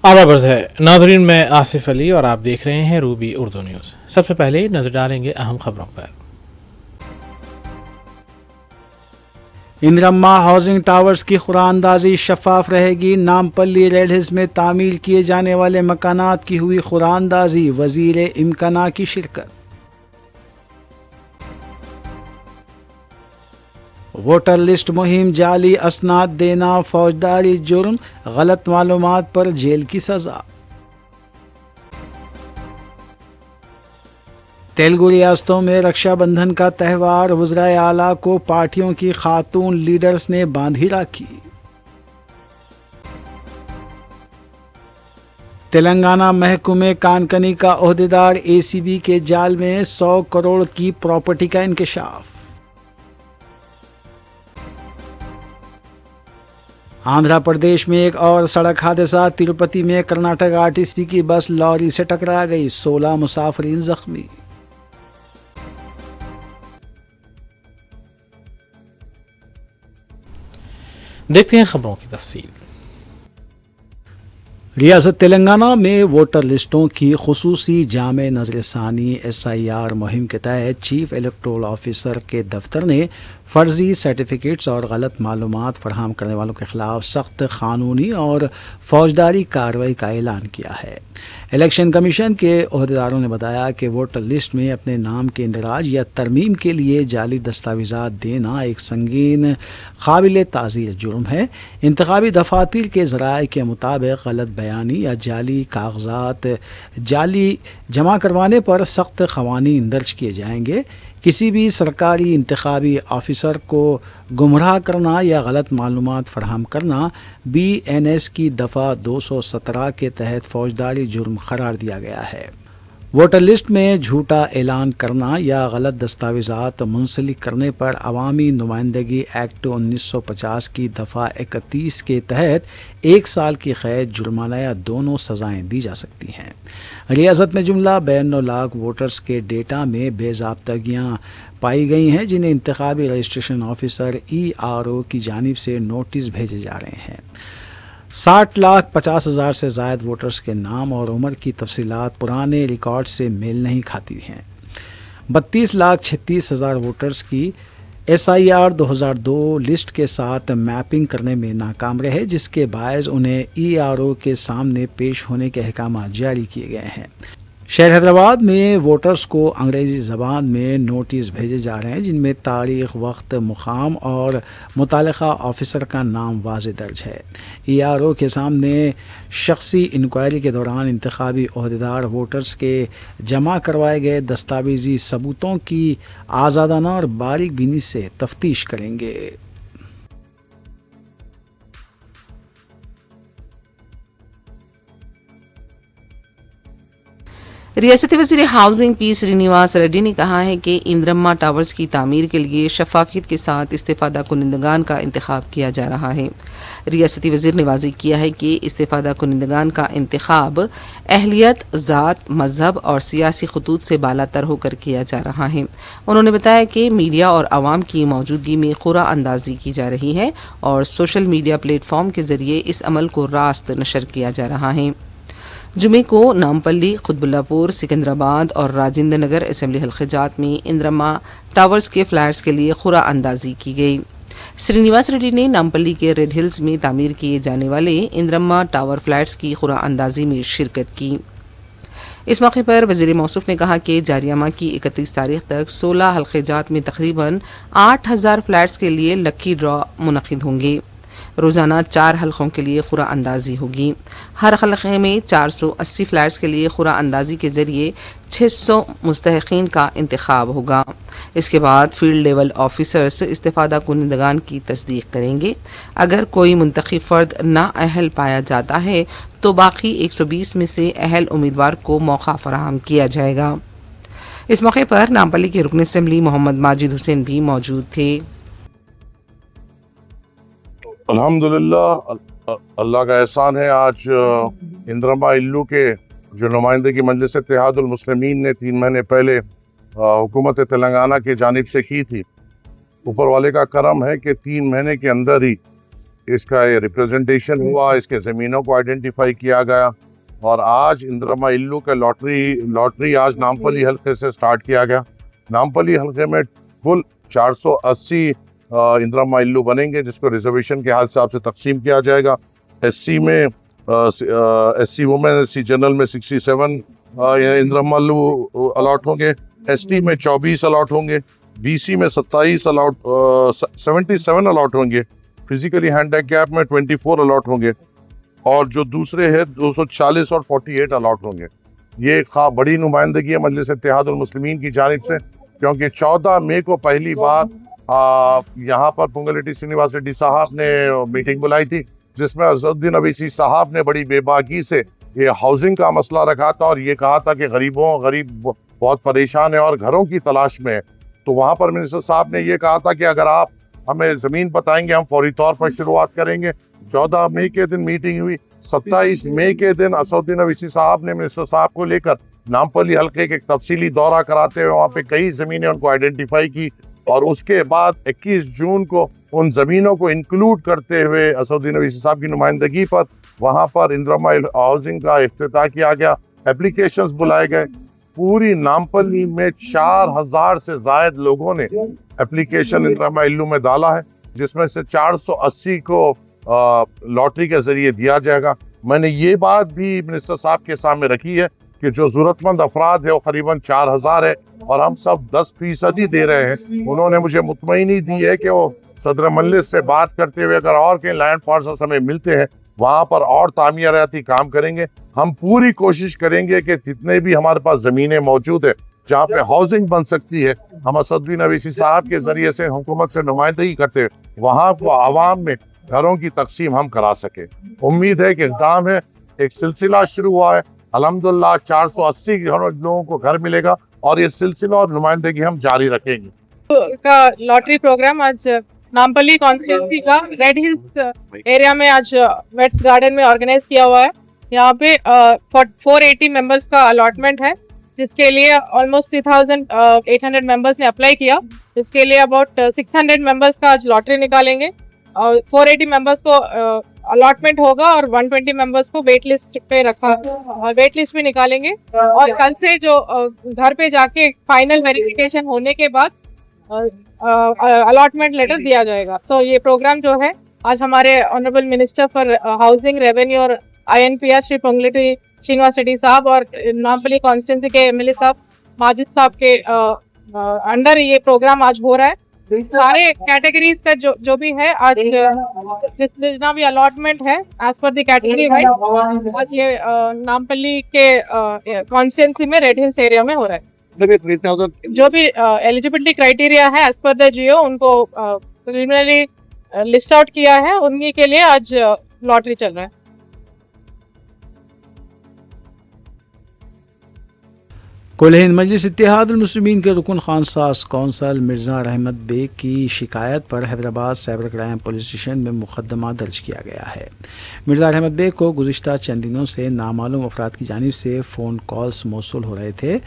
आला बर्ज है नाज़रीन, मैं आसिफ अली और आप देख रहे हैं रूबी उर्दू न्यूज़। सबसे पहले नजर डालेंगे अहम खबरों पर। इंद्रम्मा हाउसिंग टावर्स की खुरानंदाजी शफाफ रहेगी। नामपल्ली रेड हिल्स में तामील किए जाने वाले मकानात की हुई खुरानंदाजी, वजीर इम्काना की शिरकत। वोटर लिस्ट मुहिम, जाली असनाद देना फौजदारी जुर्म, गलत मालूमात पर जेल की सजा। तेलुगु रियासतों में रक्षाबंधन का त्यौहार, वज़राए आला को पार्टियों की खातून लीडर्स ने बांधी राखी। तेलंगाना महकमे कानकनी का ओहदेदार एसीबी के जाल में, 100 करोड़ की प्रॉपर्टी का इंकशाफ। आंध्र प्रदेश में एक और सड़क हादसा, तिरुपति में कर्नाटक आरटीसी की बस लॉरी से टकरा गई, 16 मुसाफिरीन जख्मी। देखते हैं खबरों की तफसील। रियासत तेलंगाना में वोटर लिस्टों की खुसूसी जामे नजरसानी SIR मुहिम के तहत चीफ इलेक्टोरल ऑफिसर के दफ्तर ने फर्जी सर्टिफिकेट्स और गलत मालूमात फराहम करने वालों के खिलाफ सख्त कानूनी और फौजदारी कार्रवाई का ऐलान किया है। इलेक्शन कमीशन के ओहदेदारों ने बताया कि वोटर लिस्ट में अपने नाम के इंदराज या तरमीम के लिए जाली दस्तावेजात देना एक संगीन काबिल ताज़ीर जुर्म है। इंतखाबी दफातर के ज़राए के मुताबिक गलत बयानी या जाली कागजात जाली जमा करवाने पर सख्त क़वानीन दर्ज किए जाएंगे। किसी भी सरकारी इंतखाबी ऑफिसर को गुमराह करना या गलत मालूमात फराहम करना BNS की दफ़ा 217 के तहत फौजदारी जुर्म करार दिया गया है। वोटर लिस्ट में झूठा ऐलान करना या गलत दस्तावेजात मुंसलिक करने पर अवामी नुमाइंदगी एक्ट 1950 की दफ़ा 31 के तहत 1 साल की कैद, जुर्माना या दोनों सज़ाएं दी जा सकती हैं। रियासत में जुमला 92 लाख वोटर्स के डेटा में बेज़ाब्तगियाँ पाई गई हैं, जिन्हें इंतखाबी रजिस्ट्रेशन ऑफिसर ERO की जानिब से नोटिस भेजे जा रहे हैं। 60,50,000 से ज़ायद वोटर्स के नाम और उम्र की तफसीलात पुराने रिकॉर्ड से मेल नहीं खाती हैं। 32,36,000 वोटर्स की SIR 2002 लिस्ट के साथ मैपिंग करने में नाकाम रहे, जिसके बायस उन्हें ERO के सामने पेश होने के अहकाम जारी किए गए हैं। शहर हैदराबाद में वोटर्स को अंग्रेज़ी ज़बान में नोटिस भेजे जा रहे हैं, जिनमें तारीख़, वक्त, मुकाम और मुतालिका ऑफिसर का नाम वाज़े दर्ज है। ERO के सामने शख्सी इंक्वायरी के दौरान इंतखाबी ओहदेदार वोटर्स के जमा करवाए गए दस्तावेजी सबूतों की आज़ादाना और बारीक बीनी से तफ्तीश करेंगे। रियासती वज़ीर हाउसिंग P श्रीनिवास रेड्डी ने कहा है कि इंद्रम्मा टावर्स की तामीर के लिए शफाफियत के साथ इस्तेफादा कुनिंदगान का इंतखाब किया जा रहा है। रियासती वज़ीर ने वाज़ेह किया है कि इस्तेफादा कुनिंदगान का इंतखाब अहलियत, ज़ात, मजहब और सियासी खतूत से बालातर होकर किया जा रहा है। उन्होंने बताया कि मीडिया और आवाम की मौजूदगी में खुरा अंदाजी की जा रही है और सोशल मीडिया प्लेटफॉर्म के ज़रिए इस अमल को रास्त नशर किया जा रहा है। जुमे को नामपल्ली, कुतुबुल्लापुर, सिकंदराबाद और राजेंद्र नगर असेंबली हल्क़ात में इंद्रम्मा टावर्स के फ्लैट्स के लिए खुरा अंदाजी की गई। श्रीनिवास रेड्डी ने नामपल्ली के रेड हिल्स में तामीर किए जाने वाले इंद्रम्मा टावर फ्लैट्स की खुरा अंदाजी में शिरकत की। इस मौके पर वज़ीर मौसूफ ने कहा कि जारिया माह की 31 तारीख तक 16 हल्क़ात में तकरीबन 8,000 फ्लैट्स के लिए लक्की ड्रॉ मुनक़िद होंगे। रोज़ाना 4 हल्क़ों के लिए खुरा अंदाजी होगी। हर हल्क़े में 480 फ्लैट्स के लिए खुरा अंदाजी के ज़रिए 600 मुस्तहिक़ीन का इंतखाब होगा। इसके बाद फील्ड लेवल ऑफिसर्स इस्तेफादा कुनिंदगान की तस्दीक करेंगे। अगर कोई मुंतखब फ़र्द नाअहल पाया जाता है तो बाकी 120 में से अहल उम्मीदवार को मौका फराहम किया जाएगा। इस मौके पर नामपल्ली के रुकन असेंबली मोहम्मद माजिद हुसैन भी मौजूद थे। अल्हम्दुलिल्लाह, अल्लाह का एहसान है। आज इंद्रम्मा इल्लू के जो नुमाइंदगी मजलिस इत्तेहादुल मुस्लिमीन ने 3 महीने पहले हुकूमत तेलंगाना की जानिब से की थी, ऊपर वाले का करम है कि 3 महीने के अंदर ही इसका रिप्रेजेंटेशन हुआ, इसके ज़मीनों को आइडेंटिफाई किया गया और आज इंद्रमा इल्लू का लॉटरी आज नामपल्ली हल्के से स्टार्ट किया गया। नामपल्ली हल्के में कुल 480 इंद्रमा इल्लू बनेंगे, जिसको रिजर्वेशन के हिसाब से तकसीम किया जाएगा। एससी में एससी वुमेन, एससी जनरल में 67 इंद्रमा इल्लू अलॉट होंगे, एसटी में 24 अलॉट होंगे, बीसी में 77 अलॉट होंगे, फिजिकली हैंडिकैप में 24 अलॉट होंगे और जो दूसरे हैं 240 और 48 अलॉट होंगे। ये एक बड़ी नुमाइंदगी है मजलिस इत्तेहादुल मुस्लिमीन की जानिब से, क्योंकि 14 मई को पहली बार यहाँ पर पुंगलेटी श्रीनिवास रेड्डी साहब ने मीटिंग बुलाई थी, जिसमें अज़रुद्दीन अवीसी साहब ने बड़ी बेबाकी से ये हाउसिंग का मसला रखा था और ये कहा था कि गरीब बहुत परेशान है और घरों की तलाश में है। तो वहाँ पर मिनिस्टर साहब ने ये कहा था कि अगर आप हमें ज़मीन बताएंगे हम फौरी तौर पर शुरुआत करेंगे। 14 मई के दिन मीटिंग हुई। 27 मई के दिन असदुद्दीन अवीसी साहब ने मिनिस्टर साहब को लेकर नामपल्ली हल्के के एक तफसीली दौरा कराते हुए वहाँ पे कई ज़मीनें उनको आइडेंटिफाई की और उसके बाद 21 जून को उन ज़मीनों को इंक्लूड करते हुए असदुद्दीन अवीसी साहब की नुमाइंदगी पर वहाँ पर इंद्रमा हाउसिंग का इफ्तिताह किया गया। एप्लीकेशंस बुलाए गए। पूरी नामपल्ली में 4000 से ज्यादा लोगों ने एप्लीकेशन इंद्रमा इल्लू में डाला है, जिसमें से 480 को लॉटरी के जरिए दिया जाएगा। मैंने ये बात भी मिनिस्टर साहब के सामने रखी है कि जो जरूरतमंद अफराद है वो करीबन 4000 है और हम सब 10% ही दे रहे हैं। उन्होंने मुझे मुतमईनी दी है कि वो सदर मजलिस से बात करते हुए अगर और कहीं लैंड पार्सल्स हमें मिलते हैं वहां पर और तामीराती काम करेंगे। हम पूरी कोशिश करेंगे कि जितने भी हमारे पास जमीनें मौजूद है जहाँ पे हाउसिंग बन सकती है, हम असदुद्दीन अवीसी साहब के जरिए से हुकूमत से नुमाइंदगी करते हुए वहां को आवाम में घरों की तकसीम हम करा सके। उम्मीद है कि इक़दाम है, एक सिलसिला शुरू हुआ है। अल्हम्दुलिल्लाह 480 लोगों को घर मिलेगा और ये सिलसिला और नुमाइंदगी हम जारी रखेंगे। का लॉटरी प्रोग्राम आज नामपल्ली कॉन्स्टिट्यूंसी का रेड हिल्स एरिया में आज वेट्स गार्डन में ऑर्गेनाइज किया हुआ है। यहाँ पे 480 मेंबर्स का अलॉटमेंट है, जिसके लिए ऑलमोस्ट 3800 मेंबर्स ने अप्लाई किया। इसके लिए अबाउट 600 मेंबर्स का आज लॉटरी निकालेंगे और 480 मेंबर्स को अलॉटमेंट होगा और 120 मेंबर्स को वेट लिस्ट पे रखा, वेट लिस्ट भी निकालेंगे और कल से जो घर पे जाके फाइनल वेरिफिकेशन होने के बाद अलॉटमेंट लेटर दिया जाएगा। सो ये प्रोग्राम जो है आज हमारे honourable minister for housing, revenue और INPR श्री पुंगलेटी श्रीनिवास रेड्डी साहब और नामपल्ली कॉन्स्टिट्यूंसी के MLA साहब माजिद साहब के अंडर ये प्रोग्राम आज हो रहा है। सारे कैटेगरीज का जो भी है आज जितना भी अलॉटमेंट है as per the category wise आज ये नामपल्ली के कॉन्स्टिट्यूंसी में रेड हिल्स एरिया में हो रहा है। जो भी एलिजिबिलिटी क्राइटेरिया है एज पर द जियो उनको प्रिलिमिनरी लिस्ट आउट किया है, उन्हीं के लिए आज लॉटरी चल रहा है। कुल हिंद मजलिस इत्तेहादुल मुस्लिमीन के रुकन खानसास कौंसल मिर्ज़ा रहमत बेग की शिकायत पर Hyderabad cyber crime police station में मुकदमा दर्ज किया गया है। मिर्ज़ा रहमत बेग को गुज़िश्ता चंद दिनों से नामालूम अफराद की जानिब से फ़ोन कॉल्स मौसूल हो रहे थे।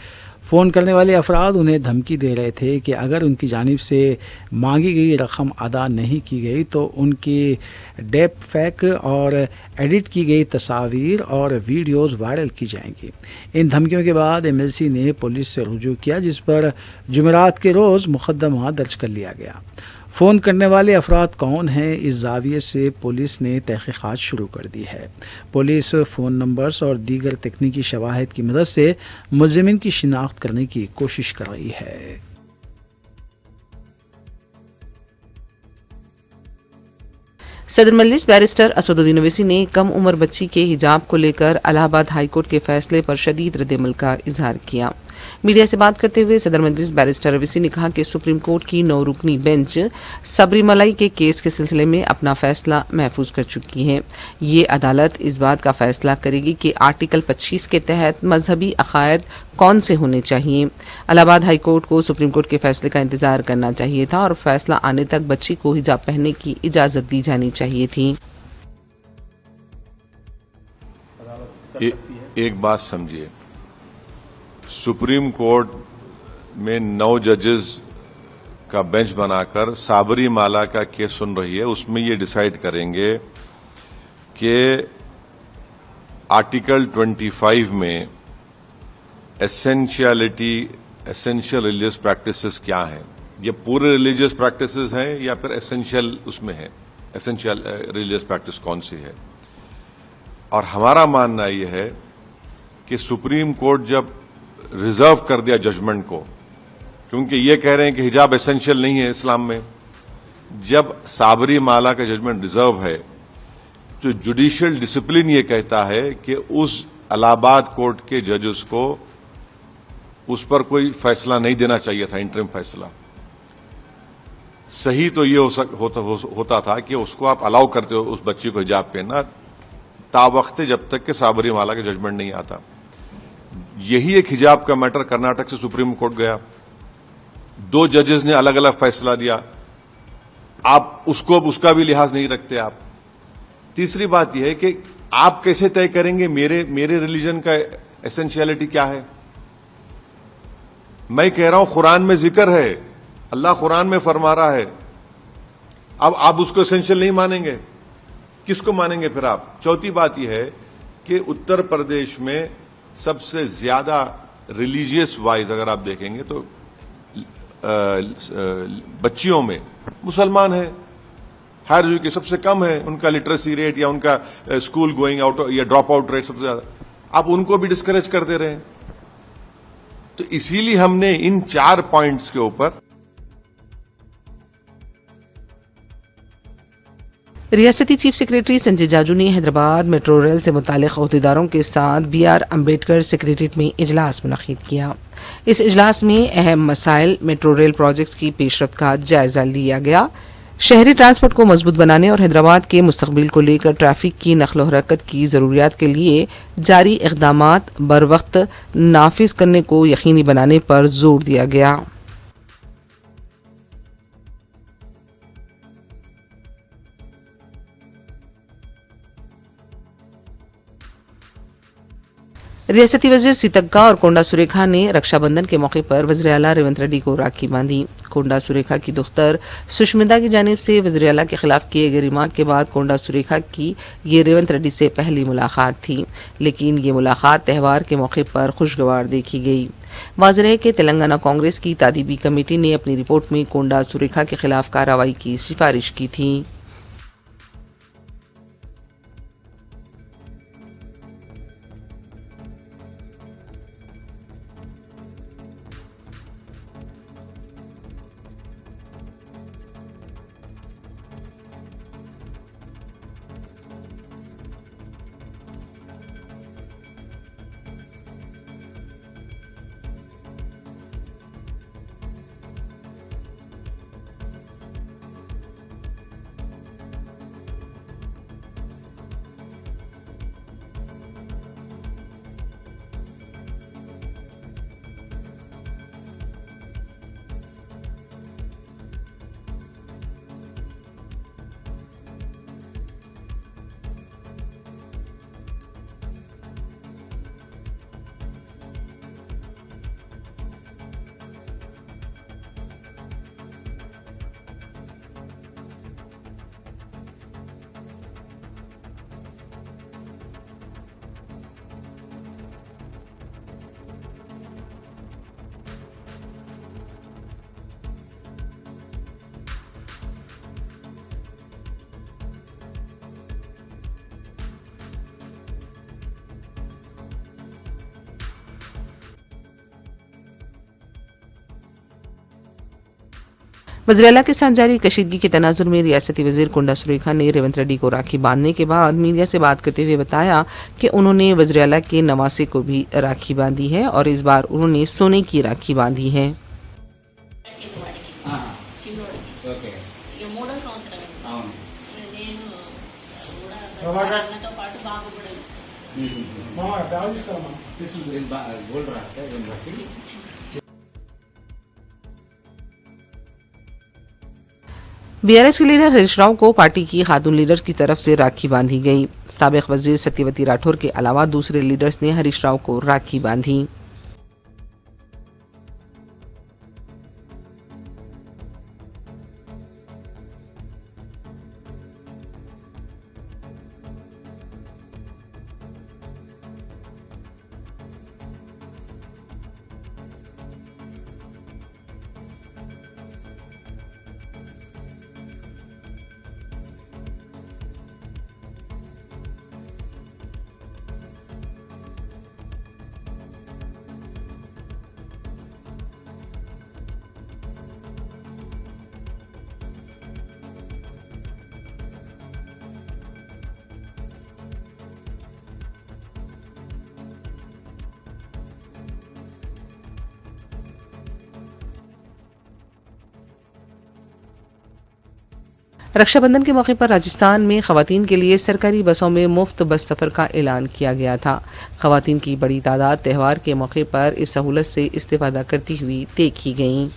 फ़ोन करने वाले अफराद उन्हें धमकी दे रहे थे कि अगर उनकी जानिब से मांगी गई रकम अदा नहीं की गई तो उनकी डेप फैक और एडिट की गई तस्वीर और वीडियोस वायरल की जाएंगी। इन धमकियों के बाद MLC ने पुलिस से रुजू किया, जिस पर जुमेरात के रोज़ मुकदमा दर्ज कर लिया गया। फ़ोन करने वाले अफराद कौन हैं, इस जाविये से पुलिस ने तहक़ीक़ात शुरू कर दी है। पुलिस फ़ोन नंबर्स और दीगर तकनीकी शवाहिद की मदद से मुलज़िमीन की शिनाख्त करने की कोशिश कर रही है। सदर मजलिस बैरिस्टर असदुद्दीन ओवैसी ने कम उम्र बच्ची के हिजाब को लेकर इलाहाबाद हाईकोर्ट के फैसले पर शदीद रद्द-ए-अमल का इजहार किया। मीडिया से बात करते हुए सदर मजलिस बैरिस्टर ओवैसी ने कहा कि सुप्रीम कोर्ट की 9 रुकनी बेंच सबरीमलाई के केस के सिलसिले में अपना फैसला महफूज कर चुकी है। ये अदालत इस बात का फैसला करेगी कि आर्टिकल 25 के तहत मजहबी अकायद कौन से होने चाहिए। इलाहाबाद हाई कोर्ट को सुप्रीम कोर्ट के फैसले का इंतजार करना चाहिए था और फैसला आने तक बच्ची को हिजाब पहनने की इजाजत दी जानी चाहिए थी। एक बात समझिए, सुप्रीम कोर्ट में 9 जजेस का बेंच बनाकर साबरीमाला का केस सुन रही है, उसमें ये डिसाइड करेंगे कि आर्टिकल 25 में एसेंशियल रिलीजियस प्रैक्टिसेस क्या हैं, ये पूरे रिलीजियस प्रैक्टिसेस हैं या फिर एसेंशियल उसमें है, एसेंशियल रिलीजियस प्रैक्टिस कौन सी है। और हमारा मानना यह है कि सुप्रीम कोर्ट जब रिजर्व कर दिया जजमेंट को, क्योंकि ये कह रहे हैं कि हिजाब एसेंशियल नहीं है इस्लाम में, जब साबरीमाला का जजमेंट रिजर्व है तो जुडिशियल डिसिप्लिन ये कहता है कि उस इलाहाबाद कोर्ट के जजेस को उस पर कोई फैसला नहीं देना चाहिए था, इंटरिम फैसला। सही तो ये होता था कि उसको आप अलाउ करते हो उस बच्ची को हिजाब पहनना तावख्ते जब तक कि साबरीमाला का जजमेंट नहीं आता। यही एक हिजाब का मैटर कर्नाटक से सुप्रीम कोर्ट गया, 2 जजेस ने अलग अलग फैसला दिया, आप उसको उसका भी लिहाज नहीं रखते आप। तीसरी बात यह है कि आप कैसे तय करेंगे मेरे रिलीजन का एसेंशियलिटी क्या है। मैं कह रहा हूं कुरान में जिक्र है, अल्लाह कुरान में फरमा रहा है, अब आप उसको एसेंशियल नहीं मानेंगे, किसको मानेंगे फिर आप। चौथी बात यह है कि उत्तर प्रदेश में सबसे ज्यादा रिलीजियस वाइज अगर आप देखेंगे तो बच्चियों में मुसलमान है, हायर एजुकेशन सबसे कम है उनका लिटरेसी रेट या उनका स्कूल गोइंग आउट या ड्रॉप आउट रेट सबसे ज्यादा, आप उनको भी डिस्करेज कर दे रहे हैं। तो इसीलिए हमने इन 4 पॉइंट्स के ऊपर रियासती चीफ सेक्रेटरी संजय जाजू ने हैदराबाद मेट्रो रेल से मुतालिक अहदेदारों के साथ BR अम्बेडकर सेक्रेटरीट में इजलास मुनक्किद किया। इस इजलास में अहम मसाइल मेट्रो रेल प्रोजेक्ट्स की पेशरफ्त का जायजा लिया गया, शहरी ट्रांसपोर्ट को मजबूत बनाने और हैदराबाद के मुस्तकबिल को लेकर ट्रैफिक की नकलो हरकत की ज़रूरियात के लिए जारी इक़दामात बर वक्त नाफिज करने को यकीनी बनाने पर जोर दिया गया। रियासती वजीर सीतक्का और कोंडा सुरेखा ने रक्षाबंधन के मौके पर वज़ीर आला रेवंत रेड्डी को राखी बांधी। कोंडा सुरेखा की दुख्तर सुष्मिता की जानिब से वज़ीर आला के खिलाफ किए गए रिमार्क के बाद कोंडा सुरेखा की ये रेवंत रेड्डी से पहली मुलाकात थी, लेकिन ये मुलाकात त्यौहार के मौके पर खुशगवार देखी गई। वाज़ेह है कि तेलंगाना कांग्रेस की तादीबी कमेटी ने अपनी रिपोर्ट में कोंडा सुरेखा के खिलाफ कार्रवाई की सिफारिश की थी। वज़ीर आला के साथ जारी कशीदगी के तनाजुर में रियासती वज़ीर कोंडा सुरेखा ने रेवंत रेड्डी को राखी बांधने के बाद मीडिया से बात करते हुए बताया कि उन्होंने वज़ीर आला के नवासे को भी राखी बांधी है और इस बार उन्होंने सोने की राखी बांधी है। BRS के लीडर हरीश राव को पार्टी की खातून लीडर की तरफ से राखी बांधी गई। साबिक वजीर सत्यवती राठौर के अलावा दूसरे लीडर्स ने हरीश राव को राखी बांधी। रक्षाबंधन के मौके पर राजस्थान में खवातीन के लिए सरकारी बसों में मुफ्त बस सफर का ऐलान किया गया था। खवातीन की बड़ी तादाद त्यौहार के मौके पर इस सहूलत से इस्तेफादा करती हुई देखी गईं।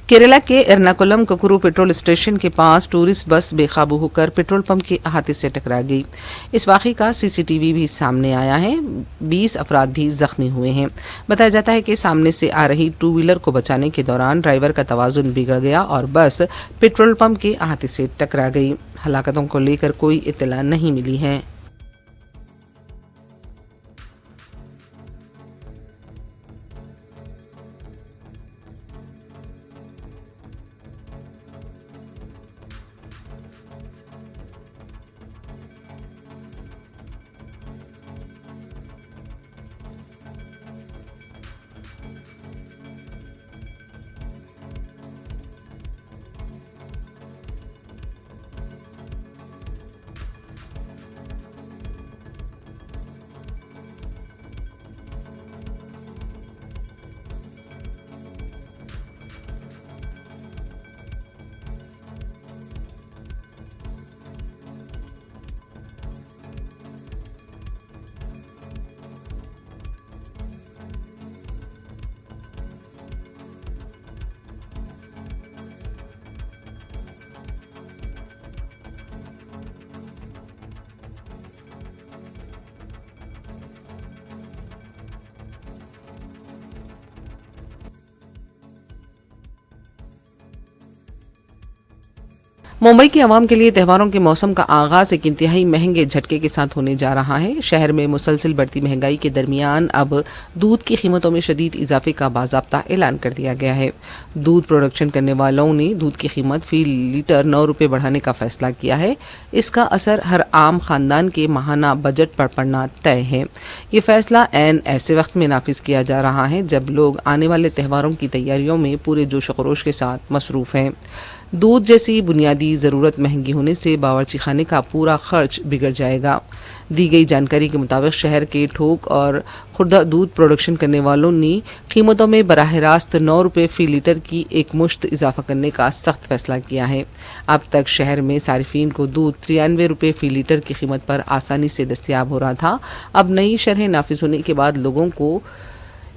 केरला के एर्नाकुलम ककुरू पेट्रोल स्टेशन के पास टूरिस्ट बस बेकाबू होकर पेट्रोल पंप के अहाते से टकरा गई। इस वाक़े का सीसीटीवी भी सामने आया है। 20 अफराद भी जख्मी हुए हैं। बताया जाता है कि सामने से आ रही टू व्हीलर को बचाने के दौरान ड्राइवर का तवाजुन बिगड़ गया और बस पेट्रोल पंप के अहाते से टकरा गई। हलाकतों को लेकर कोई इत्तला नहीं मिली है। मुंबई की आवाम के लिए त्योहारों के मौसम का आगाज एक इंतहाई महंगे झटके के साथ होने जा रहा है। शहर में मुसलसल बढ़ती महंगाई के दरमियान अब दूध की कीमतों में शदीद इजाफे का बाज़ाब्ता ऐलान कर दिया गया है। दूध प्रोडक्शन करने वालों ने दूध की कीमत फी लीटर 9 रुपये बढ़ाने का फैसला किया है। इसका असर हर आम खानदान के माहाना बजट पर पड़ना तय है। ये फैसला ऐन ऐसे वक्त में नाफिज किया जा रहा है जब लोग आने वाले त्योहारों की तैयारियों में पूरे जोश खरोश के साथ मसरूफ हैं। दूध जैसी बुनियादी ज़रूरत महंगी होने से बावर्ची खाने का पूरा खर्च बिगड़ जाएगा। दी गई जानकारी के मुताबिक शहर के थोक और खुर्दा दूध प्रोडक्शन करने वालों ने कीमतों में बराह रास्त 9 रुपये फ़ी लीटर की एक मुश्त इजाफा करने का सख्त फैसला किया है। अब तक शहर में सारिफीन को दूध 93 रुपये फ़ी लीटर की कीमत पर आसानी से दस्तियाब हो रहा था। अब नई शरह नाफिज होने के बाद लोगों को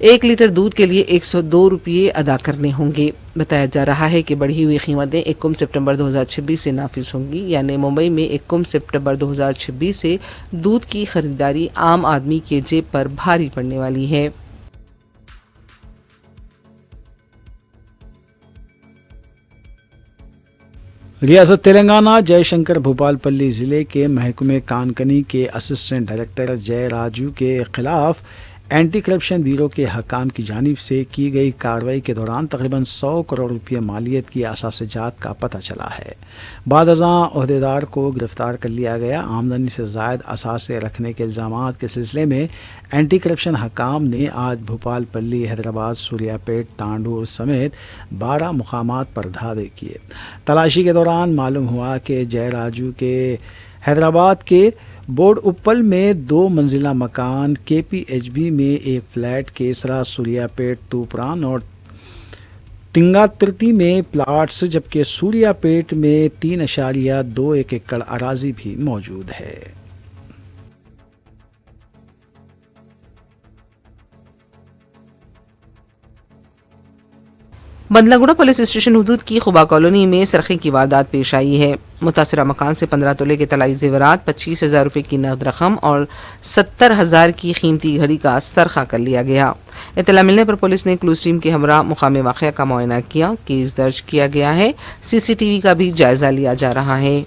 1 लीटर दूध के लिए 102 रुपये अदा करने होंगे। बताया जा रहा है कि बढ़ी हुई कीमतें 1 सितंबर 2026 से नाफिज होंगी, यानी मुंबई में 1 सितंबर 2026 से दूध की खरीदारी आम आदमी के जेब पर भारी पड़ने वाली है। रियासत तेलंगाना जयशंकर भूपालपल्ली ज़िले के महकमे कानकनी के असिस्टेंट डायरेक्टर जय राजू के खिलाफ एंटी करप्शन ब्यूरो के हकाम की जानिब से की गई कार्रवाई के दौरान तकरीबन 100 करोड़ रुपये मालियत की असासे-जात का पता चला है। बाद अज़ां ओहदेदार को गिरफ्तार कर लिया गया। आमदनी से ज़ायद असासे रखने के इल्ज़ामात के सिलसिले में एंटी करप्शन हकाम ने आज भोपालपल्ली, हैदराबाद, सूर्यापेट, तांडूर समेत 12 मुकामात पर धावे किए। तलाशी के दौरान मालूम हुआ कि जयराजू के हैदराबाद के बोर्ड उप्पल में 2 मंजिला मकान, KPHB में एक फ्लैट, केसरा, सूर्यापेट, तूपरान और तिंगातिर्ती में प्लाट्स, जबकि सूर्यापेट में 3.21 एकड़ अराजी भी मौजूद है। बंदलागुड़ा पुलिस स्टेशन हुदूद की खुबा कॉलोनी में सरखे की वारदात पेश आई है। मुतासिरा मकान से 15 तोले के तलाई जेवरात, 25,000 रुपये की नकद रकम और 70,000 की कीमती घड़ी का सरखा कर लिया गया। इत्तला मिलने पर पुलिस ने क्लूज टीम के हमरा मुकाम वाक़या का मुआयना किया। केस दर्ज किया गया है। CCTV का भी जायजा लिया जा रहा है।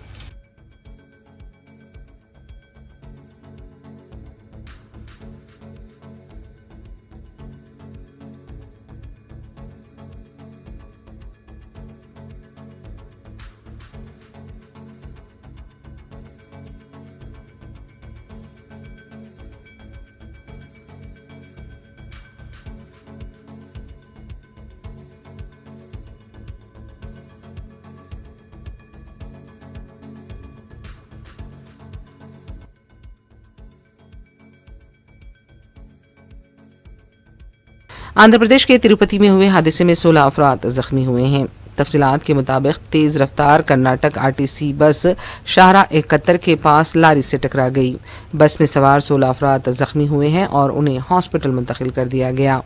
आंध्र प्रदेश के तिरुपति में हुए हादसे में 16 अफराद जख्मी हुए हैं। तफसीलात के मुताबिक तेज रफ्तार कर्नाटक आरटीसी बस शाहरा 71 के पास लारी से टकरा गई। बस में सवार 16 अफराद जख्मी हुए हैं और उन्हें हॉस्पिटल मुंतकिल कर दिया गया।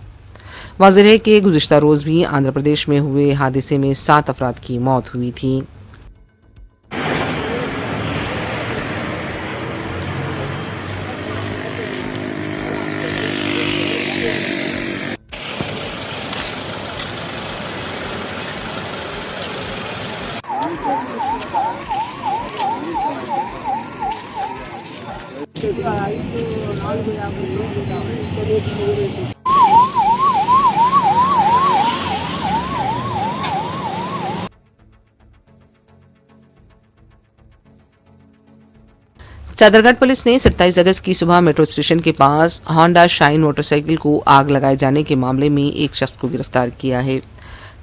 वाज़ेह है कि गुज़िश्ता रोज़ भी आंध्र प्रदेश में हुए हादसे में 7 अफराद की मौत हुई थी। चादरगढ़ पुलिस ने 27 अगस्त की सुबह मेट्रो स्टेशन के पास होंडा शाइन मोटरसाइकिल को आग लगाए जाने के मामले में एक शख्स को गिरफ्तार किया है।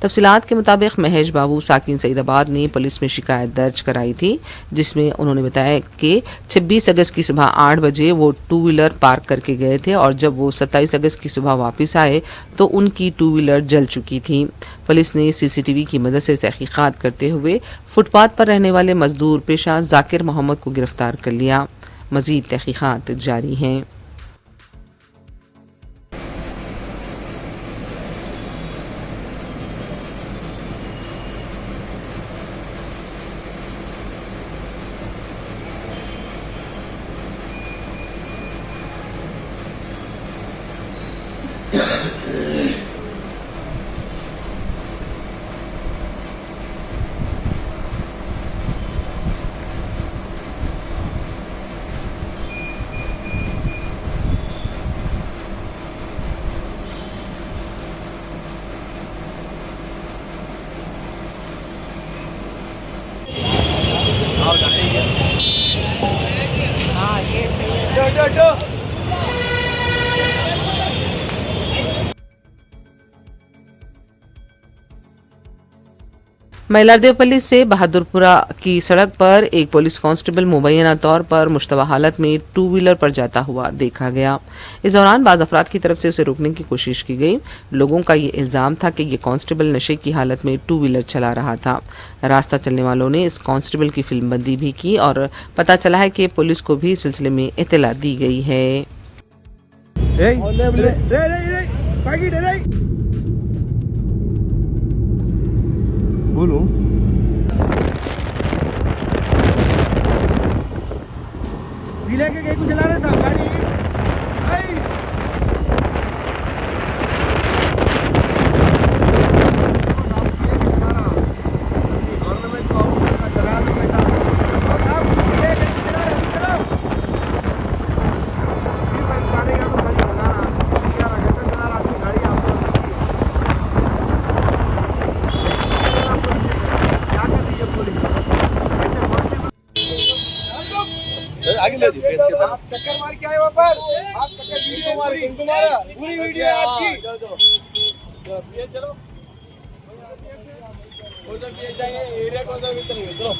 तफसीलात के मुताबिक महेश बाबू साकिन सईदाबाद ने पुलिस में शिकायत दर्ज कराई थी, जिसमें उन्होंने बताया कि 26 अगस्त की सुबह 8 बजे वो 2 व्हीलर पार्क करके गए थे और जब वो 27 अगस्त की सुबह वापस आए तो उनकी 2 व्हीलर जल चुकी थी। पुलिस ने सीसीटीवी की मदद से तहकीकात करते हुए फुटपाथ पर रहने वाले मजदूर पेशा जाकिर मोहम्मद को गिरफ्तार कर लिया। मजीद तहकीकात जारी हैं। मैलारदेवपल्ली से बहादुरपुरा की सड़क पर एक पुलिस कांस्टेबल मुबैना तौर पर मुश्तबा हालत में 2 व्हीलर पर जाता हुआ देखा गया। इस दौरान बाज़ अफराद की तरफ से उसे रोकने की कोशिश की गई। लोगों का ये इल्ज़ाम था कि ये कांस्टेबल नशे की हालत में 2 व्हीलर चला रहा था। रास्ता चलने वालों ने इस कांस्टेबल की फिल्मबंदी भी की और पता चला है कि पुलिस को भी इस सिलसिले में इत्तला दी गई है। बोलो लेके गए कुछ चला रहे साहब गाड़ी आप चक्कर मार के आए वहाँ पर, आप चक्कर वीडियो मार तुमको मारा, पूरी वीडियो है आपकी। ये चलो, उधर भी जाएंगे, एरिया कौन सा भीतर नहीं चलो।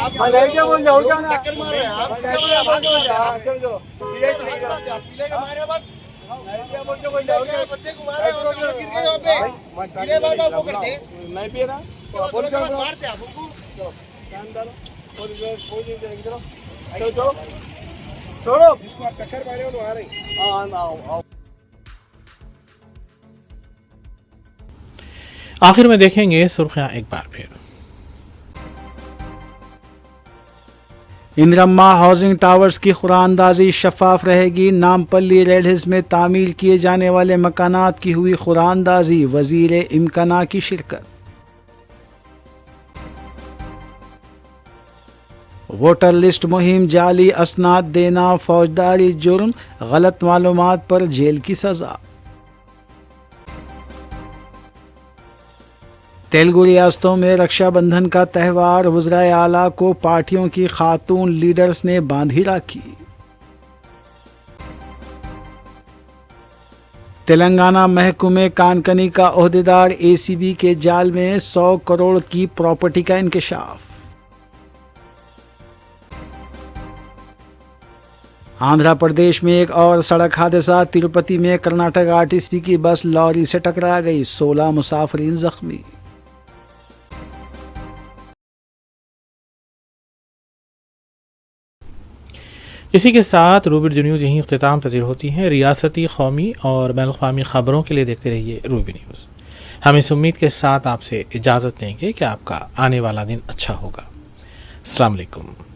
आप क्या बोल जाओ क्या चक्कर मार रहे हैं आप, चलो चलो पीले के मारे बाद बच्चे को मारे और गिर गए वहाँ पे, गिरे बाद आप वो करते नहीं पिए ना, मारते आप उनको छोड़ो जिसको आप चक्कर मारे हो आ रही। आओ आखिर में देखेंगे सुर्खियां एक बार फिर। इंदिरम्मा हाउसिंग टावर्स की खुरानंदाजी शफाफ रहेगी। नामपल्ली रेड हिल्स में तामील किए जाने वाले मकानात की हुई खुरानंदाजी, वजीर इम्काना की शिरकत। वोटर लिस्ट मुहिम जाली असनाद देना फौजदारी जुर्म, गलत मालूमात पर जेल की सजा। तेलुगु रियासतों में रक्षाबंधन का त्यौहार, वज़राए आला को पार्टियों की खातून लीडर्स ने बांधी राखी। तेलंगाना महकमे कानकनी का ओहदेदार एसीबी के जाल में 100 करोड़ की प्रॉपर्टी का इंकशाफ। आंध्र प्रदेश में एक और सड़क हादसा, तिरुपति में कर्नाटक आरटीसी की बस लॉरी से टकरा गई, 16 मुसाफिरीन जख्मी। इसी के साथ रूबी उर्दू न्यूज़ यहीं अख्तिताम पजीर होती हैं। रियासती, कौमी और बैनुल अक़वामी ख़बरों के लिए देखते रहिए रूबी न्यूज़। हम इस उम्मीद के साथ आपसे इजाज़त देंगे कि आपका आने वाला दिन अच्छा होगा। अस्सलाम वालेकुम।